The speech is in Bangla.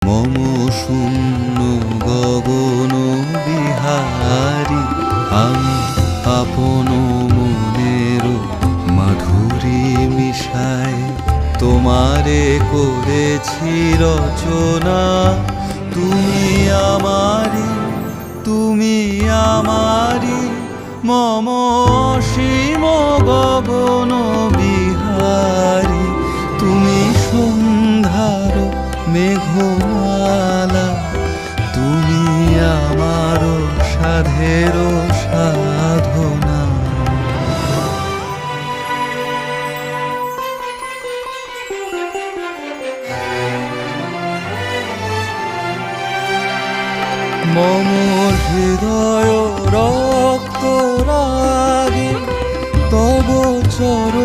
মম শূন্য গগন বিহারী, আমি আপন মনের মাধুরী মিশায় তোমারে করেছি রচনা। তুমি আমারি, তুমি আমারি, মম অসীম গগন বিহারী। তুমি সন্ধ্যার মেঘমালা, তুমি আমার সাধের সাধনা। মম হৃদয় রক্ত রাগে তব চর